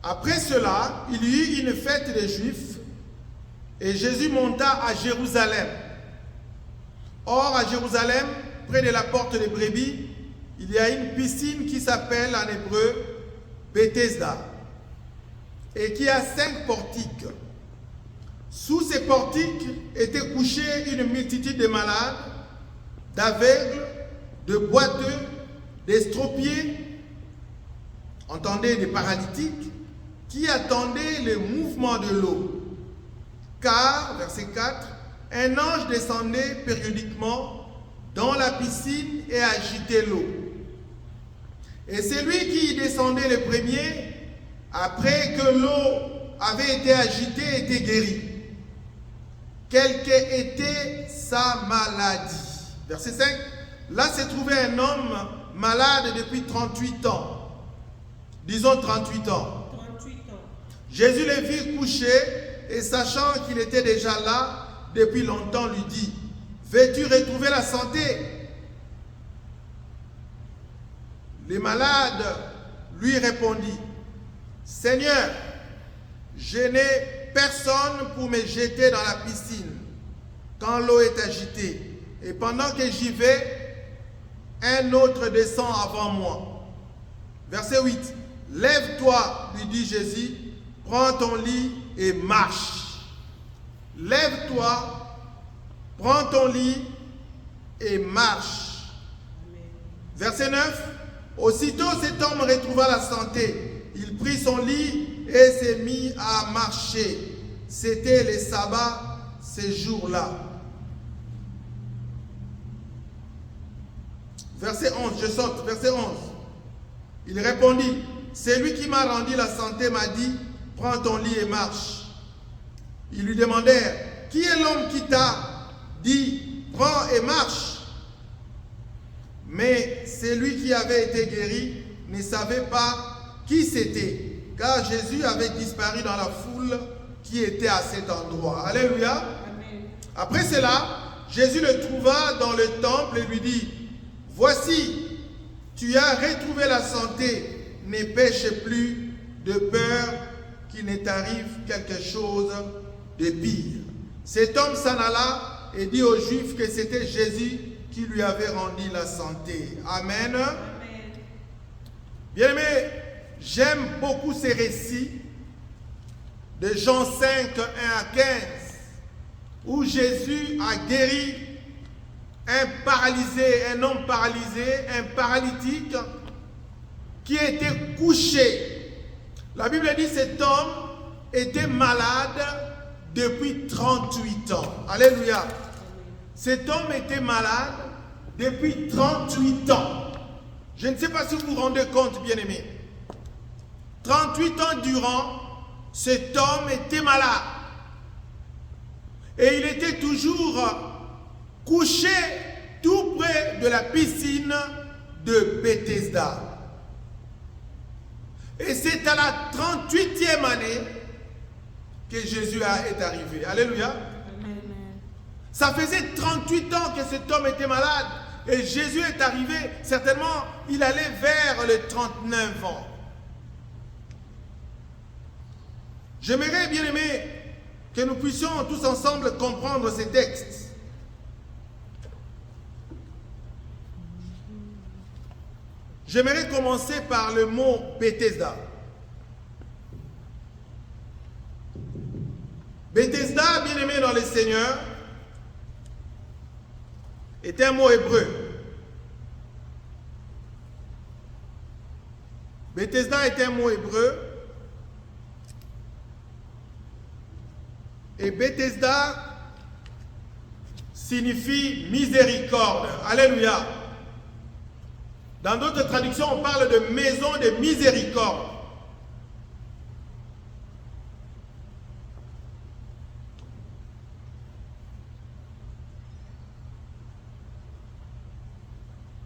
Après cela, il y eut une fête des Juifs et Jésus monta à Jérusalem. Or, à Jérusalem, près de la porte des brebis, il y a une piscine qui s'appelle en hébreu Bethesda et qui a 5 portiques. Sous ces portiques étaient couchés une multitude de malades, d'aveugles, de boiteux, d'estropiés, entendez, des paralytiques, qui attendaient le mouvement de l'eau. Car, verset 4, un ange descendait périodiquement dans la piscine et agitait l'eau. Et celui qui y descendait le premier, après que l'eau avait été agitée, était guéri. Quelle qu'était sa maladie. Verset 5, là se trouvait un homme malade depuis 38 ans. Disons 38 ans. 38 ans. Jésus le vit couché et sachant qu'il était déjà là depuis longtemps, lui dit, veux-tu retrouver la santé? Le malade lui répondit, Seigneur, je n'ai personne pour me jeter dans la piscine quand l'eau est agitée. Et pendant que j'y vais, un autre descend avant moi. Verset 8. Lève-toi, lui dit Jésus, prends ton lit et marche. Lève-toi, prends ton lit et marche. Verset 9. Aussitôt cet homme retrouva la santé. Il prit son lit et s'est mis à marcher. C'était le sabbat ces jours-là. Verset 11, je saute, verset 11. Il répondit, celui qui m'a rendu la santé m'a dit, prends ton lit et marche. Ils lui demandèrent, qui est l'homme qui t'a dit, prends et marche? Mais celui qui avait été guéri ne savait pas qui c'était, car Jésus avait disparu dans la foule qui était à cet endroit. Alléluia. Amen. Après cela, Jésus le trouva dans le temple et lui dit, voici, tu as retrouvé la santé, ne pêche plus de peur qu'il ne t'arrive quelque chose de pire. Cet homme s'en alla et dit aux Juifs que c'était Jésus qui lui avait rendu la santé. Amen. Amen. Bien-aimés, j'aime beaucoup ces récits de Jean 5, 1 à 15, où Jésus a guéri un paralysé, un homme paralysé, un paralytique qui était couché. La Bible dit que cet homme était malade depuis 38 ans. Alléluia. Cet homme était malade depuis 38 ans. Je ne sais pas si vous vous rendez compte, bien-aimés. 38 ans durant, cet homme était malade. Et il était toujours couché tout près de la piscine de Bethesda. Et c'est à la 38e année que Jésus est arrivé. Alléluia. Amen. Ça faisait 38 ans que cet homme était malade. Et Jésus est arrivé, certainement, il allait vers les 39 ans. J'aimerais, bien aimé, que nous puissions tous ensemble comprendre ces textes. J'aimerais commencer par le mot Bethesda. Bethesda, bien aimé dans le Seigneur, est un mot hébreu. Bethesda est un mot hébreu. Et Bethesda signifie miséricorde. Alléluia. Dans d'autres traductions, on parle de maison de miséricorde.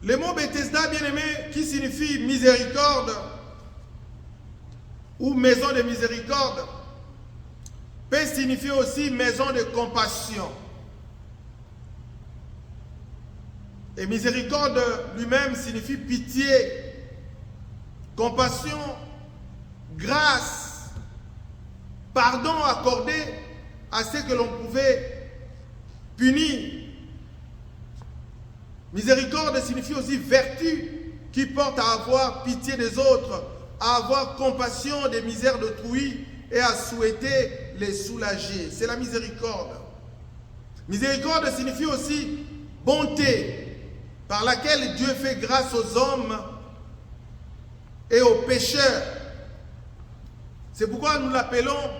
Le mot Bethesda, bien-aimé, qui signifie miséricorde ou maison de miséricorde, peut signifier aussi maison de compassion. Et miséricorde lui-même signifie pitié, compassion, grâce, pardon accordé à ceux que l'on pouvait punir. Miséricorde signifie aussi vertu qui porte à avoir pitié des autres, à avoir compassion des misères d'autrui et à souhaiter les soulager. C'est la miséricorde. Miséricorde signifie aussi bonté, par laquelle Dieu fait grâce aux hommes et aux pécheurs. C'est pourquoi nous l'appelons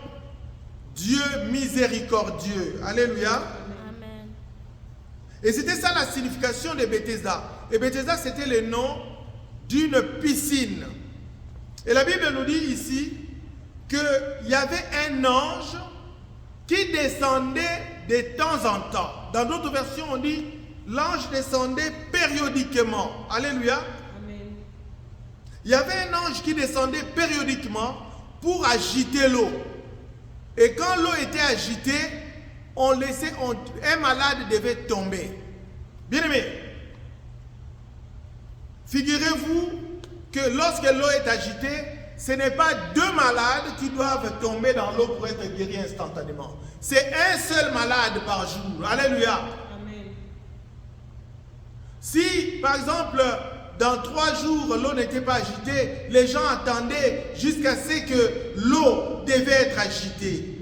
Dieu miséricordieux. Alléluia. Amen. Et c'était ça la signification de Bethesda. Et Bethesda, c'était le nom d'une piscine. Et la Bible nous dit ici qu'il y avait un ange qui descendait de temps en temps. Dans d'autres versions, on dit l'ange descendait périodiquement. Alléluia. Amen. Il y avait un ange qui descendait périodiquement pour agiter l'eau. Et quand l'eau était agitée, un malade devait tomber. Bien aimé, figurez-vous que lorsque l'eau est agitée, ce n'est pas deux malades qui doivent tomber dans l'eau pour être guéris instantanément. C'est un seul malade par jour. Alléluia. Amen. Si, par exemple, dans 3 jours, l'eau n'était pas agitée, les gens attendaient jusqu'à ce que l'eau devait être agitée.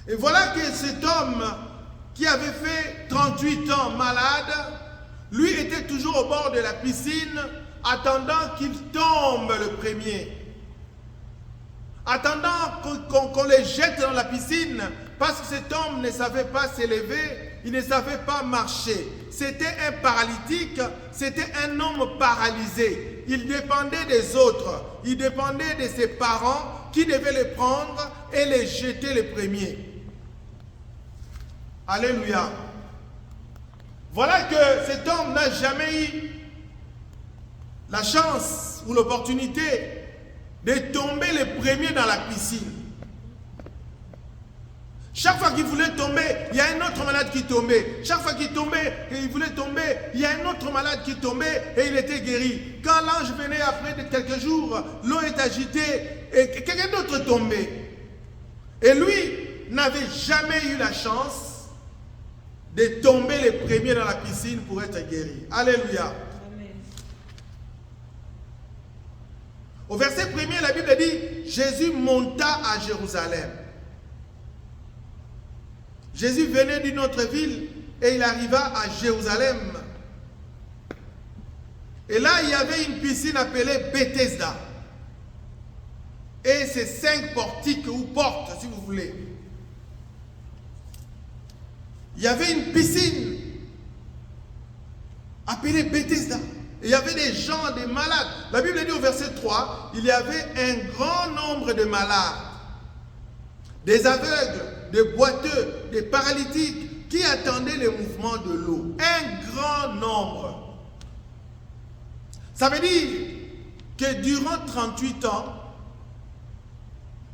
Et voilà que cet homme qui avait fait 38 ans malade, lui était toujours au bord de la piscine, attendant qu'il tombe le premier. Attendant qu'on le jette dans la piscine, parce que cet homme ne savait pas s'élever, il ne savait pas marcher. C'était un paralytique, c'était un homme paralysé. Il dépendait des autres, il dépendait de ses parents qui devaient le prendre et le jeter le premier. Alléluia. Voilà que cet homme n'a jamais eu la chance ou l'opportunité de tomber le premier dans la piscine. Chaque fois qu'il voulait tomber, il y a un autre malade qui tombait. Chaque fois qu'il tombait et il voulait tomber, il y a un autre malade qui tombait et il était guéri. Quand l'ange venait après de quelques jours, l'eau est agitée et quelqu'un d'autre tombait. Et lui n'avait jamais eu la chance de tomber le premier dans la piscine pour être guéri. Alléluia. Amen. Au verset 1er, la Bible dit, Jésus monta à Jérusalem. Jésus venait d'une autre ville et il arriva à Jérusalem. Et là, il y avait une piscine appelée Bethesda. Et c'est 5 portiques ou portes, si vous voulez. Il y avait une piscine appelée Bethesda. Et il y avait des gens, des malades. La Bible dit au verset 3, il y avait un grand nombre de malades, des aveugles, des boiteux, des paralytiques qui attendaient le mouvement de l'eau. Un grand nombre. Ça veut dire que durant 38 ans,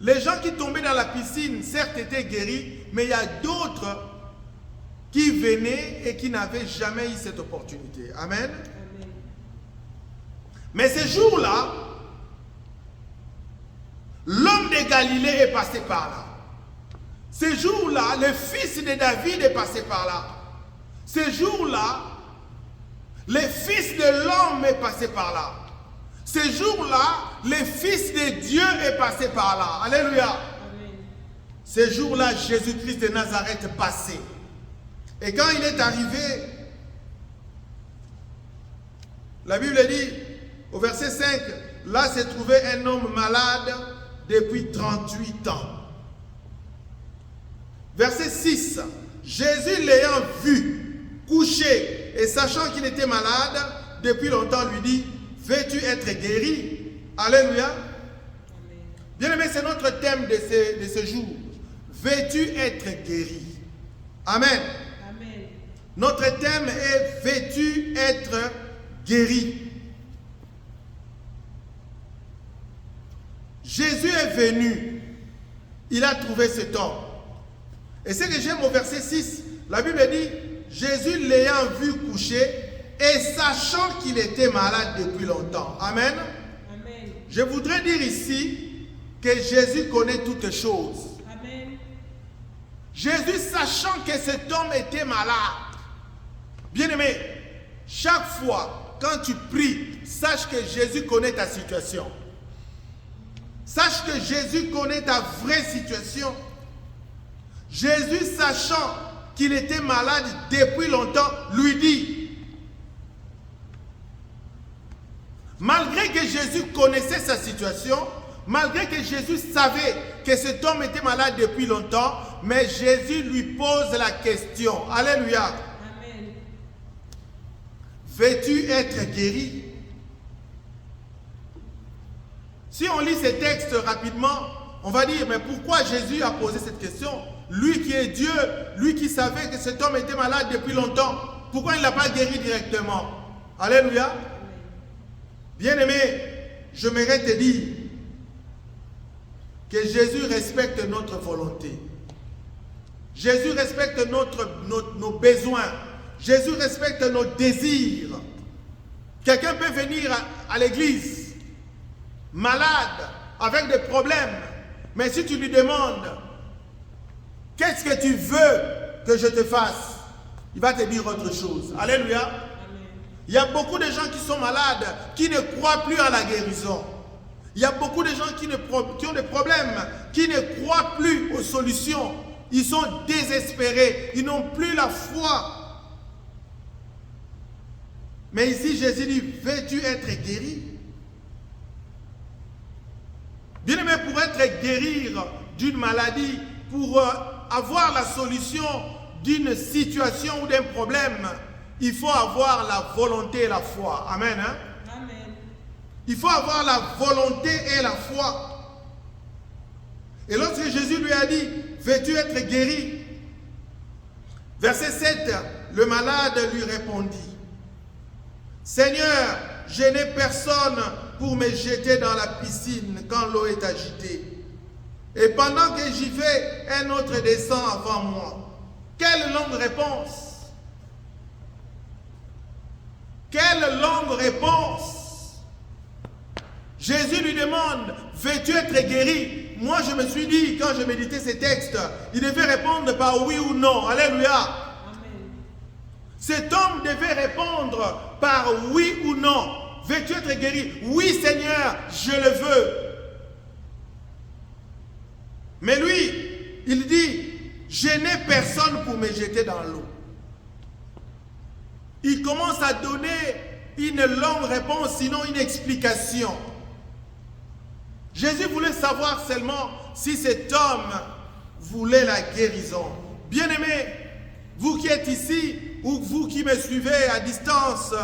les gens qui tombaient dans la piscine, certes, étaient guéris, mais il y a d'autres qui venaient et qui n'avaient jamais eu cette opportunité. Amen. Amen. Mais ce jour-là, l'homme de Galilée est passé par là. Ce jour-là, le fils de David est passé par là. Ce jour-là, le fils de l'homme est passé par là. Ce jour-là, le fils de Dieu est passé par là. Alléluia. Amen. Ce jour-là, Jésus-Christ de Nazareth est passé. Et quand il est arrivé, la Bible dit, au verset 5, là se trouvait un homme malade depuis 38 ans. Verset 6, Jésus l'ayant vu, couché, et sachant qu'il était malade, depuis longtemps lui dit, veux-tu être guéri? Alléluia. Amen. Bien aimé, c'est notre thème de ce jour. Veux-tu être guéri? Amen. Amen. Notre thème est veux-tu être guéri? Jésus est venu, il a trouvé cet homme. Et ce que j'aime au verset 6, la Bible dit, Jésus l'ayant vu coucher et sachant qu'il était malade depuis longtemps. Amen. Amen. Je voudrais dire ici que Jésus connaît toutes choses. Amen. Jésus, sachant que cet homme était malade, bien-aimé, chaque fois quand tu pries, sache que Jésus connaît ta situation. Sache que Jésus connaît ta vraie situation. Jésus, sachant qu'il était malade depuis longtemps, lui dit, malgré que Jésus connaissait sa situation, malgré que Jésus savait que cet homme était malade depuis longtemps, mais Jésus lui pose la question. Alléluia. Amen. Veux-tu être guéri? Si on lit ces textes rapidement, on va dire, mais pourquoi Jésus a posé cette question? Lui qui est Dieu, lui qui savait que cet homme était malade depuis longtemps, pourquoi il ne l'a pas guéri directement? Alléluia. Bien-aimé, j'aimerais te dire que Jésus respecte notre volonté. Jésus respecte nos besoins. Jésus respecte nos désirs. Quelqu'un peut venir à l'église malade, avec des problèmes, mais si tu lui demandes qu'est-ce que tu veux que je te fasse, il va te dire autre chose. Alléluia. Amen. Il y a beaucoup de gens qui sont malades, qui ne croient plus à la guérison. Il y a beaucoup de gens qui ont des problèmes, qui ne croient plus aux solutions. Ils sont désespérés, ils n'ont plus la foi. Mais ici, Jésus dit, veux-tu être guéri? Bien-aimé, pour être guéri d'une maladie, pour avoir la solution d'une situation ou d'un problème, il faut avoir la volonté et la foi. Amen. Hein? Amen. Il faut avoir la volonté et la foi. Et lorsque Jésus lui a dit, veux-tu être guéri? Verset 7, le malade lui répondit, Seigneur, je n'ai personne pour me jeter dans la piscine quand l'eau est agitée. Et pendant que j'y vais, un autre descend avant moi. Quelle longue réponse! Quelle longue réponse! Jésus lui demande, veux-tu être guéri? Moi, je me suis dit, quand je méditais ces textes, il devait répondre par oui ou non. Alléluia. Amen. Cet homme devait répondre par oui ou non. Veux-tu être guéri? Oui, Seigneur, je le veux. Mais lui, il dit, je n'ai personne pour me jeter dans l'eau. Il commence à donner une longue réponse, sinon une explication. Jésus voulait savoir seulement si cet homme voulait la guérison. Bien-aimé, vous qui êtes ici, ou vous qui me suivez à distance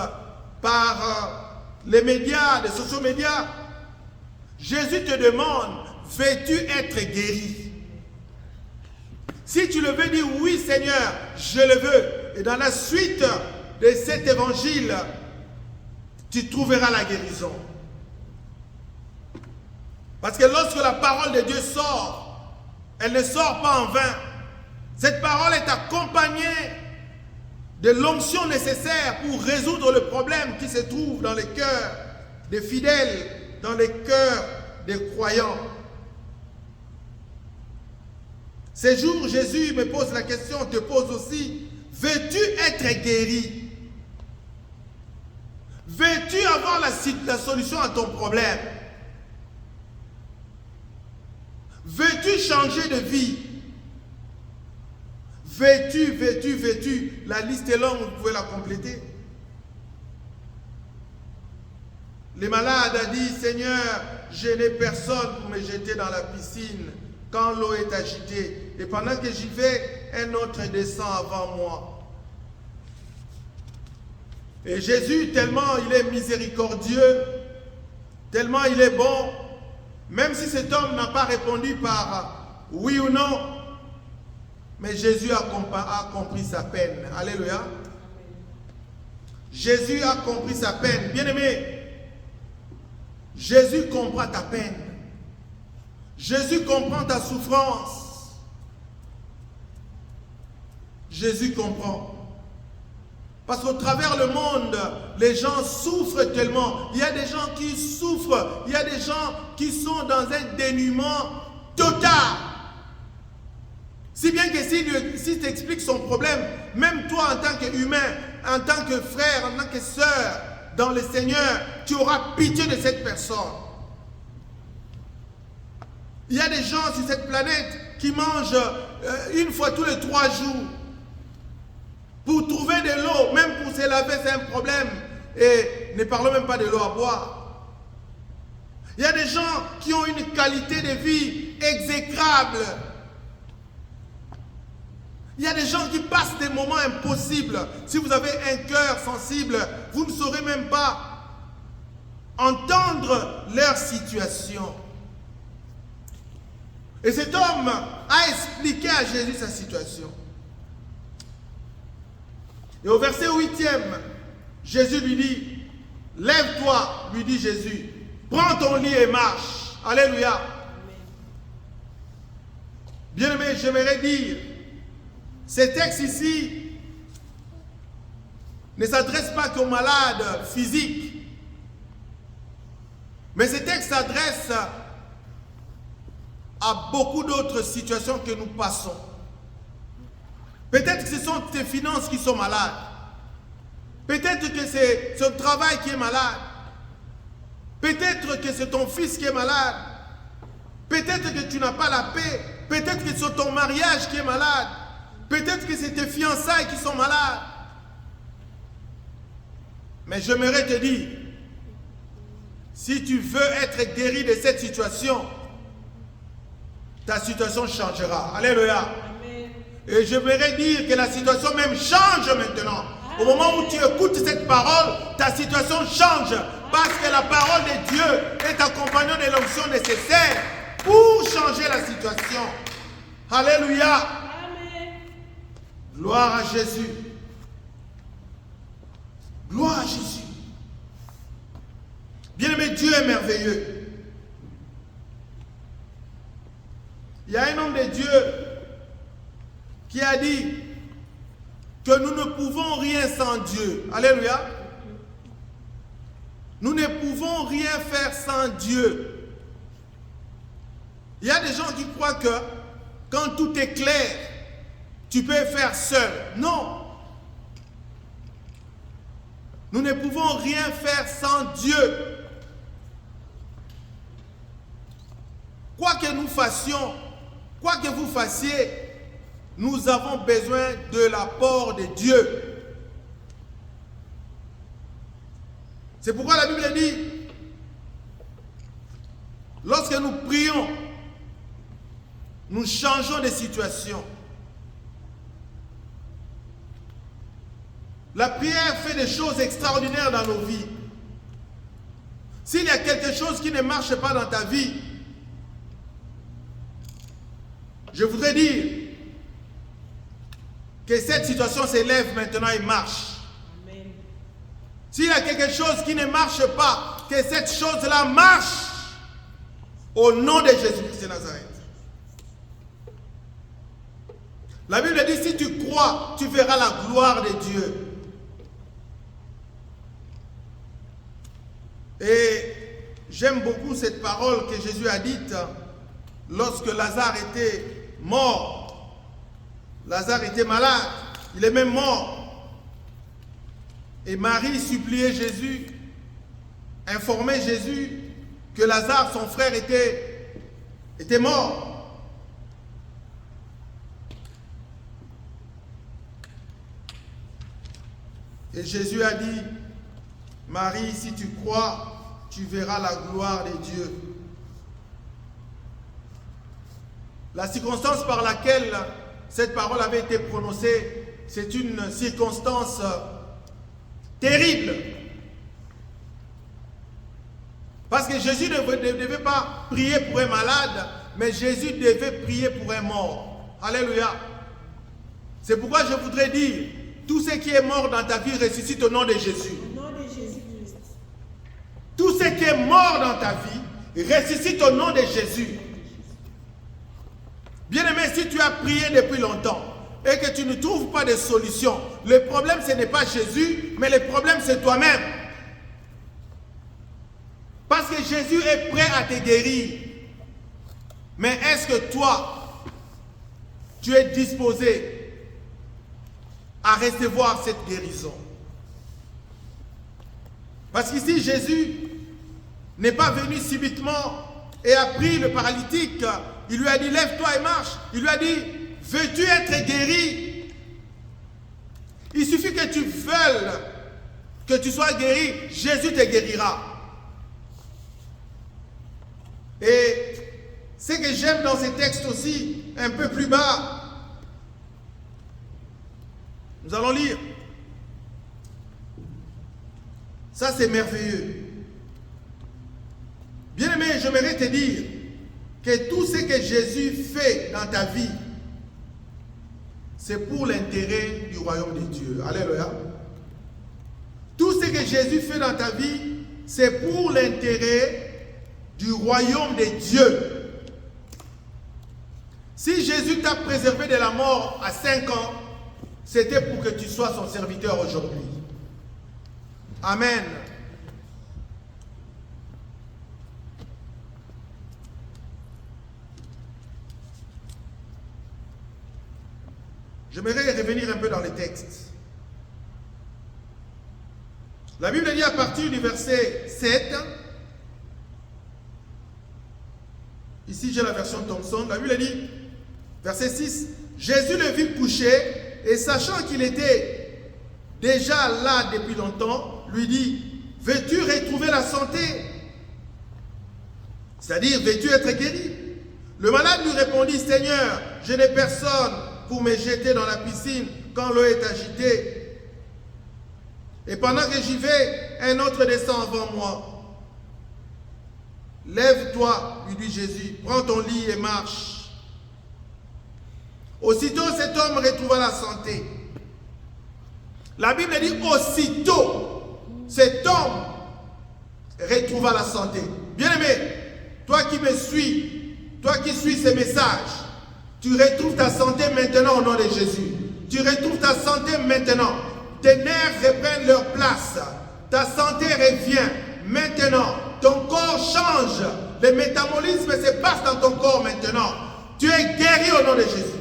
par les médias, les sociaux médias, Jésus te demande, veux-tu être guéri? Si tu le veux, dis oui Seigneur, je le veux. Et dans la suite de cet évangile, tu trouveras la guérison. Parce que lorsque la parole de Dieu sort, elle ne sort pas en vain. Cette parole est accompagnée de l'onction nécessaire pour résoudre le problème qui se trouve dans les cœurs des fidèles, dans les cœurs des croyants. Ces jours, Jésus me pose la question, te pose aussi, veux-tu être guéri? Veux-tu avoir la solution à ton problème? Veux-tu changer de vie? Veux-tu? La liste est longue, vous pouvez la compléter. Les malades a dit, Seigneur, je n'ai personne pour me jeter dans la piscine quand l'eau est agitée. Et pendant que j'y vais, un autre descend avant moi. Et Jésus, tellement il est miséricordieux, tellement il est bon, même si cet homme n'a pas répondu par oui ou non, mais Jésus a compris sa peine. Alléluia. Jésus a compris sa peine. Bien-aimé, Jésus comprend ta peine. Jésus comprend ta souffrance. Jésus comprend. Parce qu'au travers le monde, les gens souffrent tellement. Il y a des gens qui souffrent. Il y a des gens qui sont dans un dénuement total. Si bien que si tu expliques son problème, même toi en tant qu'humain, en tant que frère, en tant que sœur, dans le Seigneur, tu auras pitié de cette personne. Il y a des gens sur cette planète qui mangent une fois tous les 3 jours. Pour trouver de l'eau, même pour se laver, c'est un problème. Et ne parlons même pas de l'eau à boire. Il y a des gens qui ont une qualité de vie exécrable. Il y a des gens qui passent des moments impossibles. Si vous avez un cœur sensible, vous ne saurez même pas entendre leur situation. Et cet homme a expliqué à Jésus sa situation. Et au verset 8e, Jésus lui dit, « Lève-toi, lui dit Jésus, prends ton lit et marche. » Alléluia. Bien-aimé, j'aimerais dire, ce texte ici ne s'adresse pas qu'aux malades physiques, mais ce texte s'adresse à beaucoup d'autres situations que nous passons. Peut-être que ce sont tes finances qui sont malades. Peut-être que c'est ton travail qui est malade. Peut-être que c'est ton fils qui est malade. Peut-être que tu n'as pas la paix. Peut-être que c'est ton mariage qui est malade. Peut-être que c'est tes fiançailles qui sont malades. Mais j'aimerais te dire, si tu veux être guéri de cette situation, ta situation changera. Alléluia. Amen. Et je voudrais dire que la situation même change maintenant. Au moment où tu écoutes cette parole, ta situation change. Parce que la parole de Dieu est accompagnée de l'onction nécessaire pour changer la situation. Alléluia. Amen. Gloire à Jésus. Gloire à Jésus. Bien-aimé, Dieu est merveilleux. Il y a un homme de Dieu qui a dit que nous ne pouvons rien sans Dieu. Alléluia. Nous ne pouvons rien faire sans Dieu. Il y a des gens qui croient que quand tout est clair, tu peux faire seul. Non. Nous ne pouvons rien faire sans Dieu. Quoi que nous fassions, quoi que vous fassiez, nous avons besoin de l'apport de Dieu. C'est pourquoi la Bible dit, lorsque nous prions, nous changeons de situation. La prière fait des choses extraordinaires dans nos vies. S'il y a quelque chose qui ne marche pas dans ta vie, je voudrais dire que cette situation s'élève maintenant et marche. Amen. S'il y a quelque chose qui ne marche pas, que cette chose-là marche au nom de Jésus-Christ de Nazareth. La Bible dit, si tu crois, tu verras la gloire de Dieu. Et j'aime beaucoup cette parole que Jésus a dite lorsque Lazare était mort. Lazare était malade, il est même mort. Et Marie suppliait Jésus, informait Jésus que Lazare, son frère, était mort. Et Jésus a dit, Marie, si tu crois, tu verras la gloire de Dieu. La circonstance par laquelle cette parole avait été prononcée, c'est une circonstance terrible. Parce que Jésus ne devait pas prier pour un malade, mais Jésus devait prier pour un mort. Alléluia. C'est pourquoi je voudrais dire, tout ce qui est mort dans ta vie ressuscite au nom de Jésus. Au nom de Jésus-Christ. Tout ce qui est mort dans ta vie ressuscite au nom de Jésus. Bien-aimé, si tu as prié depuis longtemps et que tu ne trouves pas de solution, Le problème, ce n'est pas Jésus, mais le problème, c'est toi-même. Parce que Jésus est prêt à te guérir. Mais est-ce que toi, tu es disposé à recevoir cette guérison? Parce qu'ici, Jésus n'est pas venu subitement et a pris le paralytique. Il lui a dit, lève-toi et marche. Il lui a dit, veux-tu être guéri? Il suffit que tu veuilles que tu sois guéri, Jésus te guérira. Et ce que j'aime dans ces textes aussi, un peu plus bas, nous allons lire. Ça, c'est merveilleux. Bien-aimé, j'aimerais te dire que tout ce que Jésus fait dans ta vie, c'est pour l'intérêt du royaume de Dieu. Alléluia. Tout ce que Jésus fait dans ta vie, c'est pour l'intérêt du royaume de Dieu. Si Jésus t'a préservé de la mort à 5 ans, c'était pour que tu sois son serviteur aujourd'hui. Amen. J'aimerais revenir un peu dans les textes. La Bible dit à partir du verset 7, ici j'ai la version Thompson, la Bible dit, verset 6, Jésus le vit couché et sachant qu'il était déjà là depuis longtemps, lui dit, veux-tu retrouver la santé? C'est-à-dire, veux-tu être guéri? Le malade lui répondit, Seigneur, je n'ai personne pour me jeter dans la piscine quand l'eau est agitée. Et pendant que j'y vais, un autre descend avant moi. Lève-toi, lui dit Jésus, prends ton lit et marche. Aussitôt cet homme retrouva la santé. La Bible dit aussitôt cet homme retrouva la santé. Bien-aimé, toi qui me suis, toi qui suis ces messages, tu retrouves ta santé maintenant au nom de Jésus. Tu retrouves ta santé maintenant. Tes nerfs reprennent leur place. Ta santé revient maintenant. Ton corps change. Le métabolisme se passe dans ton corps maintenant. Tu es guéri au nom de Jésus.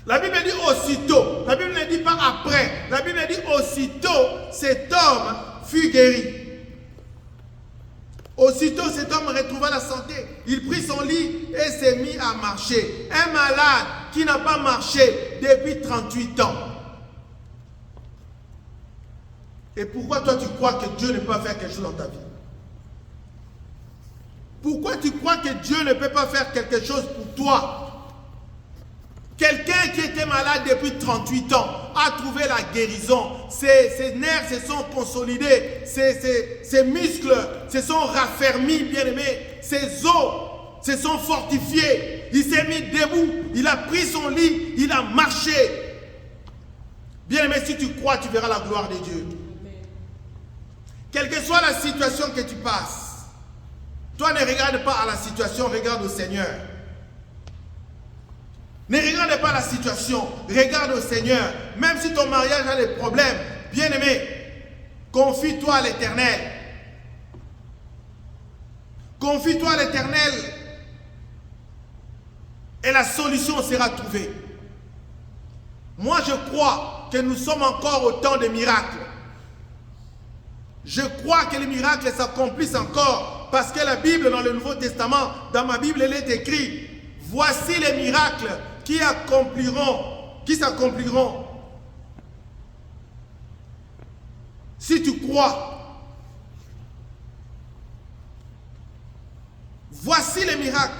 La Bible dit aussitôt. La Bible ne dit pas après. La Bible dit aussitôt, cet homme fut guéri. Aussitôt, cet homme retrouva la santé. Il prit son lit et s'est mis à marcher. Un malade qui n'a pas marché depuis 38 ans. Et pourquoi toi tu crois que Dieu ne peut pas faire quelque chose dans ta vie? Pourquoi tu crois que Dieu ne peut pas faire quelque chose pour toi? Quelqu'un qui était malade depuis 38 ans a trouvé la guérison. Ses nerfs se sont consolidés. Ses muscles se sont raffermis, bien-aimés. Ses os se sont fortifiés. Il s'est mis debout. Il a pris son lit. Il a marché. Bien-aimé, si tu crois, tu verras la gloire de Dieu. Quelle que soit la situation que tu passes, toi ne regarde pas à la situation, regarde au Seigneur. Ne regarde pas la situation, regarde au Seigneur. Même si ton mariage a des problèmes, bien-aimé, confie-toi à l'Éternel. Confie-toi à l'Éternel et la solution sera trouvée. Moi, je crois que nous sommes encore au temps des miracles. Je crois que les miracles s'accomplissent encore parce que la Bible, dans le Nouveau Testament, dans ma Bible, elle est écrite. Voici les miracles qui s'accompliront si tu crois. Voici les miracles.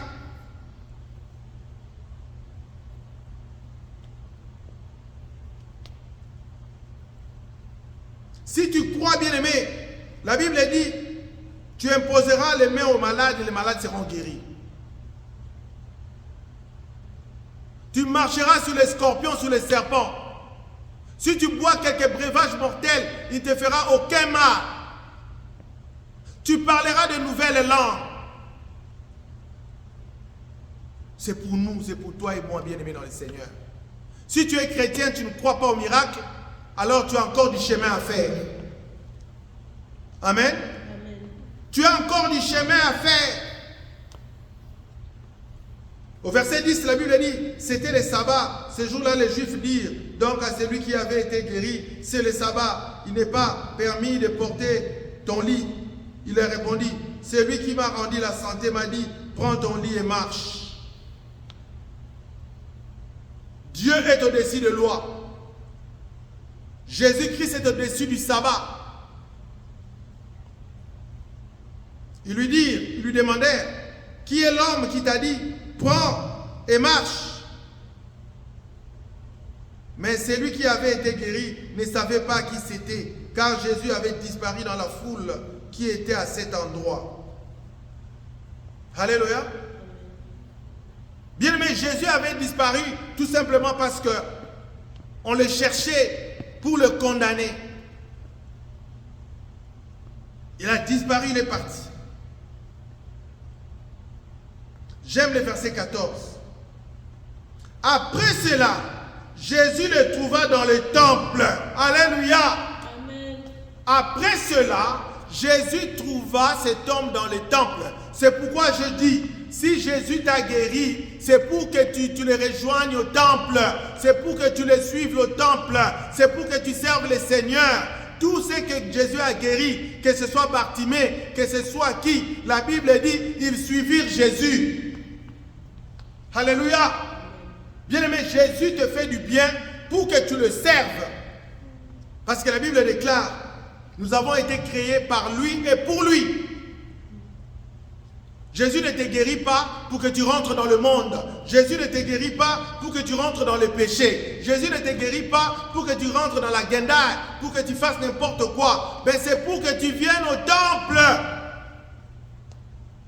Si tu crois, bien-aimé, la Bible dit, tu imposeras les mains aux malades et les malades seront guéris. Tu marcheras sur les scorpions, sur les serpents. Si tu bois quelques breuvages mortels, il ne te fera aucun mal. Tu parleras de nouvelles langues. C'est pour nous, c'est pour toi et moi, bien-aimés dans le Seigneur. Si tu es chrétien, tu ne crois pas au miracle, alors tu as encore du chemin à faire. Amen. Amen. Tu as encore du chemin à faire. Au verset 10, la Bible dit, c'était le sabbat. Ce jour-là, les Juifs dirent donc à celui qui avait été guéri, c'est le sabbat. Il n'est pas permis de porter ton lit. Il leur répondit, celui qui m'a rendu la santé m'a dit, prends ton lit et marche. Dieu est au-dessus de loi. Jésus-Christ est au-dessus du sabbat. Ils lui demandèrent, qui est l'homme qui t'a dit, prends et marche? Mais celui qui avait été guéri ne savait pas qui c'était, car Jésus avait disparu dans la foule qui était à cet endroit. Alléluia. Bien aimé, Jésus avait disparu tout simplement parce que on le cherchait pour le condamner. Il a disparu, il est parti. J'aime le verset 14. Après cela, Jésus le trouva dans le temple. Alléluia. Amen. Après cela, Jésus trouva cet homme dans le temple. C'est pourquoi je dis, si Jésus t'a guéri, c'est pour que tu le rejoignes au temple. C'est pour que tu le suives au temple. C'est pour que tu serves le Seigneur. Tout ce que Jésus a guéri, que ce soit Bartimée, que ce soit qui, la Bible dit, ils suivirent Jésus. Alléluia. Bien-aimé, Jésus te fait du bien pour que tu le serves. Parce que la Bible déclare, nous avons été créés par lui et pour lui. Jésus ne te guérit pas pour que tu rentres dans le monde. Jésus ne te guérit pas pour que tu rentres dans le péché. Jésus ne te guérit pas pour que tu rentres dans la guindaille, pour que tu fasses n'importe quoi. Mais c'est pour que tu viennes au temple.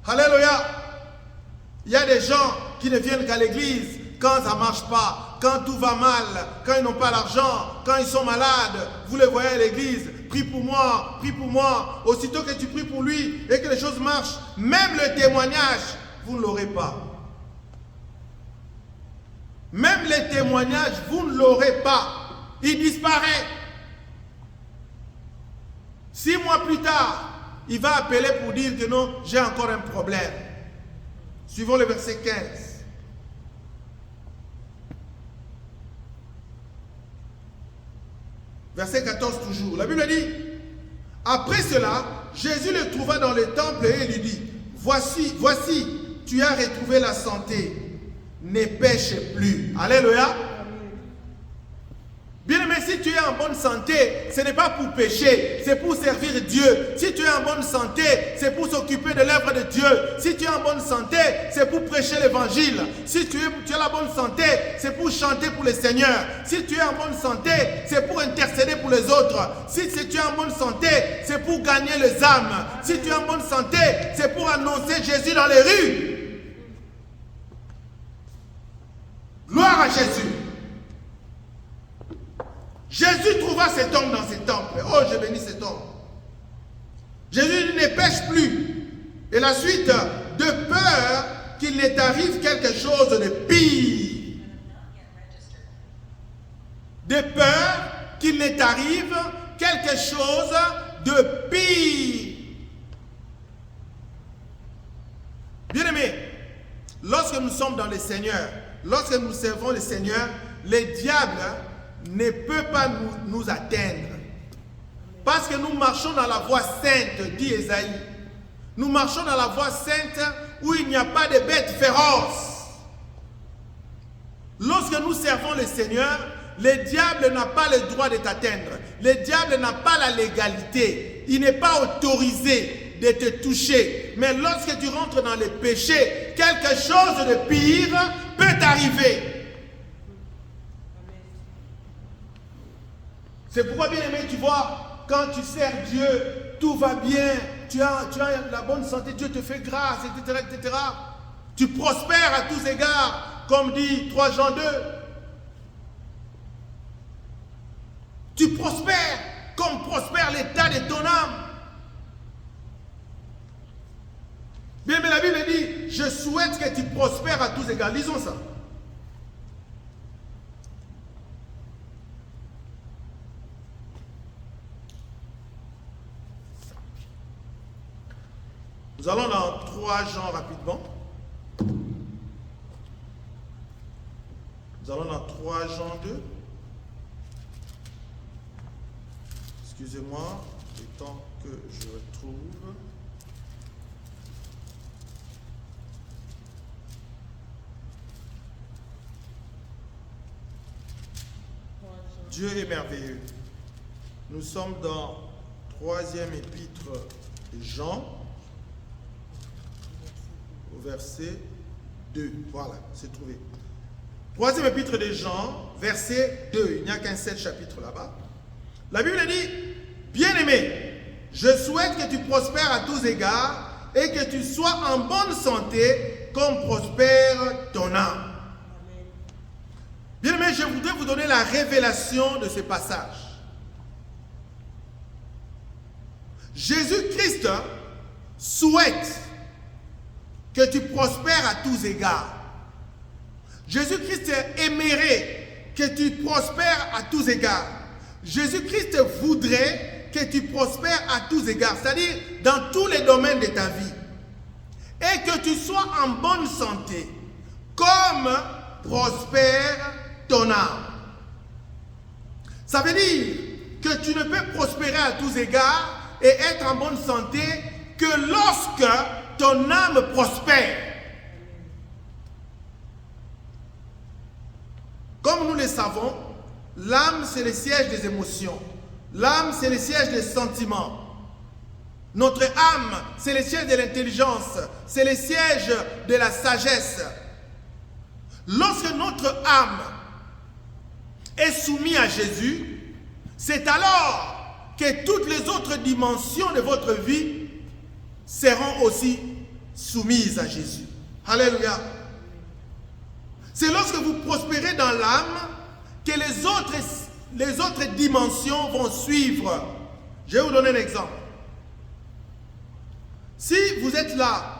Alléluia. Il y a des gens qui ne viennent qu'à l'église quand ça ne marche pas, quand tout va mal, quand ils n'ont pas l'argent, quand ils sont malades. Vous les voyez à l'église, prie pour moi, prie pour moi. Aussitôt que tu pries pour lui et que les choses marchent, même le témoignage, vous ne l'aurez pas. Même les témoignages, vous ne l'aurez pas. Il disparaît. 6 mois plus tard, il va appeler pour dire que non, j'ai encore un problème. Suivons le verset 15. Verset 14 toujours. La Bible dit, après cela, Jésus le trouva dans le temple et lui dit, voici, tu as retrouvé la santé. Ne pêche plus. Alléluia. Bien-aimé, si tu es en bonne santé, ce n'est pas pour pécher, c'est pour servir Dieu. Si tu es en bonne santé, c'est pour s'occuper de l'œuvre de Dieu. Si tu es en bonne santé, c'est pour prêcher l'évangile. Si tu as la bonne santé, c'est pour chanter pour le Seigneur. Si tu es en bonne santé, c'est pour intercéder pour les autres. Si tu es en bonne santé, c'est pour gagner les âmes. Si tu es en bonne santé, c'est pour annoncer Jésus dans les rues. Gloire à Jésus. Jésus trouva cet homme dans ce temple. Oh, je bénis cet homme. Jésus ne pêche plus. Et la suite, de peur qu'il ne t'arrive quelque chose de pire. De peur qu'il ne t'arrive quelque chose de pire. Bien-aimés, lorsque nous sommes dans le Seigneur, lorsque nous servons le Seigneur, le diable ne peut pas nous atteindre. Parce que nous marchons dans la voie sainte, dit Ésaïe. Nous marchons dans la voie sainte où il n'y a pas de bêtes féroces. Lorsque nous servons le Seigneur, le diable n'a pas le droit de t'atteindre. Le diable n'a pas la légalité. Il n'est pas autorisé de te toucher. Mais lorsque tu rentres dans le péché, quelque chose de pire peut t'arriver. C'est pourquoi, bien aimé, tu vois, quand tu sers Dieu, tout va bien, tu as la bonne santé, Dieu te fait grâce, etc., etc. Tu prospères à tous égards, comme dit 3 Jean 2. Tu prospères comme prospère l'état de ton âme. Bien, mais la Bible dit, je souhaite que tu prospères à tous égards. Lisons ça. Nous allons dans 3 Jean rapidement. Nous allons dans 3 Jean 2. Excusez-moi, le temps que je retrouve. Dieu est merveilleux. Nous sommes dans 3e épître de Jean, au verset 2. Voilà, c'est trouvé. 3e épître de Jean, verset 2. Il n'y a qu'un seul chapitre là-bas. La Bible dit, bien-aimé, je souhaite que tu prospères à tous égards et que tu sois en bonne santé comme prospère ton âme. Bien-aimé, je voudrais vous donner la révélation de ce passage. Jésus-Christ souhaite que tu prospères à tous égards. Jésus-Christ aimerait que tu prospères à tous égards. Jésus-Christ voudrait que tu prospères à tous égards, c'est-à-dire dans tous les domaines de ta vie. Et que tu sois en bonne santé, comme prospère ton âme. Ça veut dire que tu ne peux prospérer à tous égards et être en bonne santé que lorsque ton âme prospère. Comme nous le savons, l'âme c'est le siège des émotions. L'âme c'est le siège des sentiments. Notre âme c'est le siège de l'intelligence. C'est le siège de la sagesse. Lorsque notre âme est soumise à Jésus, c'est alors que toutes les autres dimensions de votre vie seront aussi soumises à Jésus. Alléluia. C'est lorsque vous prospérez dans l'âme que les autres dimensions vont suivre. Je vais vous donner un exemple. Si vous êtes là,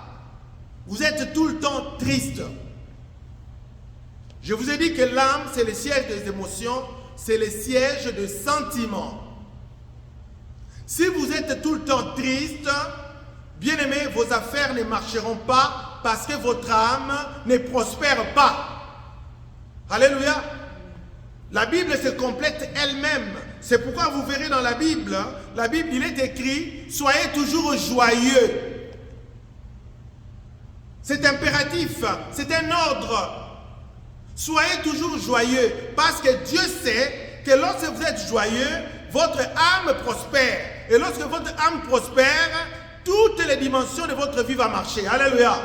vous êtes tout le temps triste. Je vous ai dit que l'âme, c'est le siège des émotions, c'est le siège des sentiments. Si vous êtes tout le temps triste, bien aimé, vos affaires ne marcheront pas parce que votre âme ne prospère pas. Alléluia. La Bible se complète elle-même. C'est pourquoi vous verrez dans la Bible, il est écrit, soyez toujours joyeux. C'est impératif, c'est un ordre. Soyez toujours joyeux parce que Dieu sait que lorsque vous êtes joyeux, votre âme prospère. Et lorsque votre âme prospère, toutes les dimensions de votre vie vont marcher. Alléluia.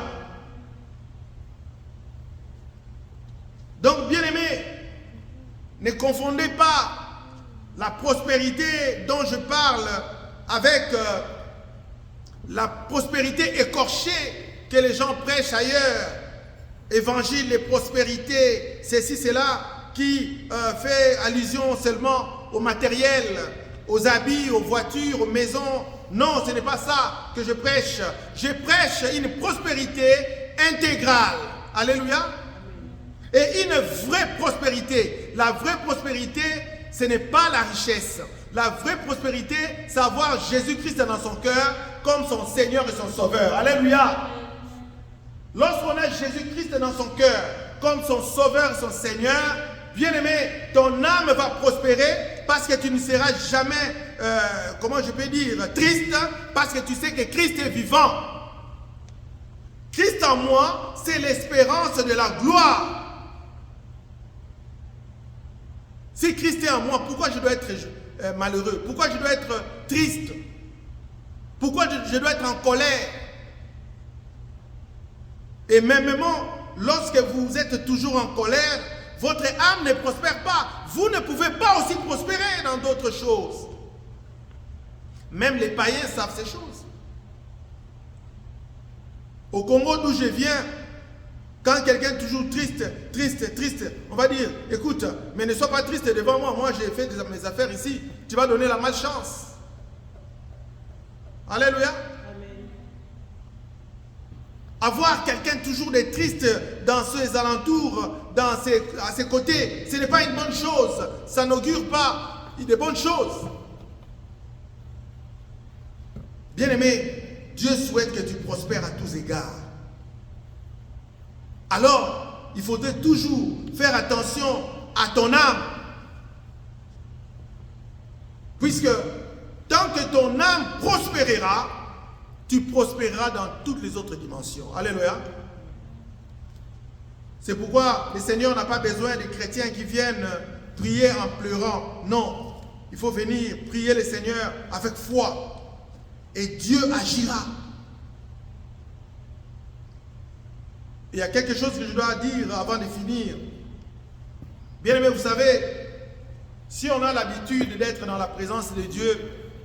Donc, bien-aimés, ne confondez pas la prospérité dont je parle avec la prospérité écorchée que les gens prêchent ailleurs. Évangile de prospérité, ceci, cela, qui fait allusion seulement au matériel, aux habits, aux voitures, aux maisons. Non, ce n'est pas ça que je prêche. Je prêche une prospérité intégrale. Alléluia. Et une vraie prospérité. La vraie prospérité, ce n'est pas la richesse. La vraie prospérité, c'est avoir Jésus-Christ dans son cœur comme son Seigneur et son Sauveur. Alléluia. Lorsqu'on a Jésus-Christ dans son cœur comme son Sauveur et son Seigneur, bien-aimé, ton âme va prospérer parce que tu ne seras jamais, comment je peux dire, triste, parce que tu sais que Christ est vivant. Christ en moi, c'est l'espérance de la gloire. Si Christ est en moi, pourquoi je dois être malheureux? Pourquoi je dois être triste? Pourquoi je dois être en colère? Et même lorsque vous êtes toujours en colère, votre âme ne prospère pas. Vous ne pouvez pas aussi prospérer dans d'autres choses. Même les païens savent ces choses. Au Congo d'où je viens, quand quelqu'un est toujours triste, on va dire, écoute, mais ne sois pas triste devant moi, moi j'ai fait mes affaires ici, tu vas donner la malchance. Alléluia. Avoir quelqu'un toujours de triste dans ses alentours, à ses côtés, ce n'est pas une bonne chose. Ça n'augure pas de bonnes choses. Bien-aimé, Dieu souhaite que tu prospères à tous égards. Alors, il faudrait toujours faire attention à ton âme. Puisque tant que ton âme prospérera, tu prospéreras dans toutes les autres dimensions. Alléluia. C'est pourquoi le Seigneur n'a pas besoin des chrétiens qui viennent prier en pleurant. Non, il faut venir prier le Seigneur avec foi. Et Dieu agira. Il y a quelque chose que je dois dire avant de finir. Bien aimé, vous savez, si on a l'habitude d'être dans la présence de Dieu,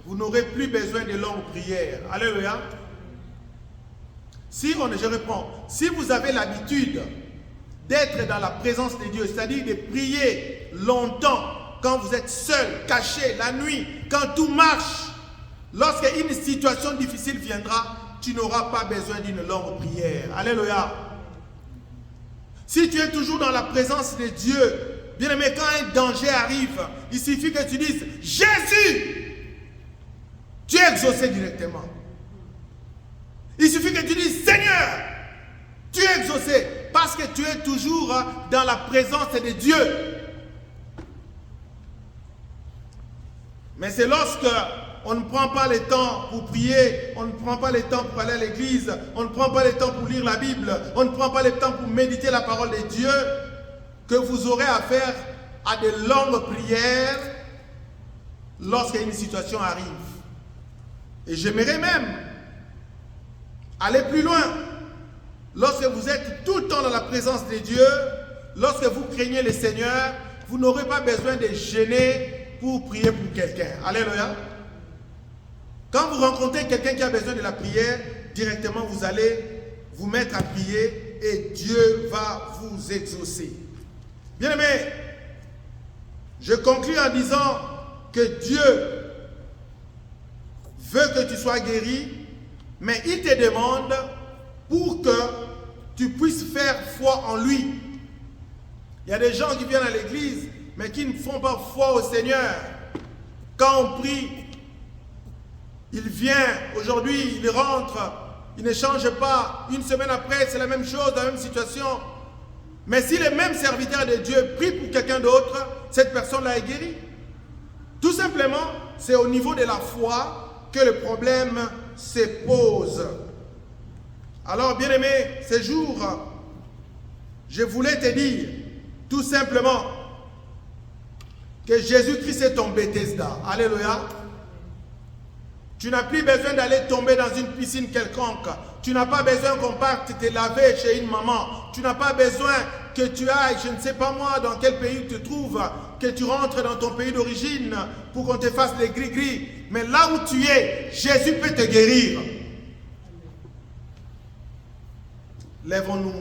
vous n'aurez plus besoin de longues prières. Alléluia. Je reprends. Si vous avez l'habitude d'être dans la présence de Dieu, c'est-à-dire de prier longtemps, quand vous êtes seul, caché, la nuit, quand tout marche, lorsque une situation difficile viendra, tu n'auras pas besoin d'une longue prière. Alléluia. Si tu es toujours dans la présence de Dieu, bien aimé, quand un danger arrive, il suffit que tu dises « Jésus !» Tu es exaucé directement. Il suffit que tu dises « Seigneur !» Tu es exaucé parce que tu es toujours dans la présence de Dieu. Mais c'est lorsque on ne prend pas le temps pour prier, on ne prend pas le temps pour aller à l'église, on ne prend pas le temps pour lire la Bible, on ne prend pas le temps pour méditer la parole de Dieu, que vous aurez affaire à de longues prières lorsqu'une situation arrive. Et j'aimerais même aller plus loin. Lorsque vous êtes tout le temps dans la présence de Dieu, lorsque vous craignez le Seigneur, vous n'aurez pas besoin de gêner pour prier pour quelqu'un. Alléluia. Quand vous rencontrez quelqu'un qui a besoin de la prière, directement vous allez vous mettre à prier et Dieu va vous exaucer. Bien aimé, je conclue en disant que Dieu veut que tu sois guéri, mais il te demande pour que tu puisses faire foi en lui. Il y a des gens qui viennent à l'église, mais qui ne font pas foi au Seigneur. Quand on prie, il vient, aujourd'hui, il rentre, il ne change pas. Une semaine après, c'est la même chose, la même situation. Mais si le même serviteur de Dieu prie pour quelqu'un d'autre, cette personne-là est guérie. Tout simplement, c'est au niveau de la foi que le problème se pose. Alors, bien-aimé, ce jour, je voulais te dire, tout simplement, que Jésus-Christ est ton Bethesda. Alléluia. Tu n'as plus besoin d'aller tomber dans une piscine quelconque. Tu n'as pas besoin qu'on parte te laver chez une maman. Tu n'as pas besoin que tu ailles, je ne sais pas moi, dans quel pays tu te trouves, que tu rentres dans ton pays d'origine pour qu'on te fasse les gris-gris. Mais là où tu es, Jésus peut te guérir. Lèvons-nous.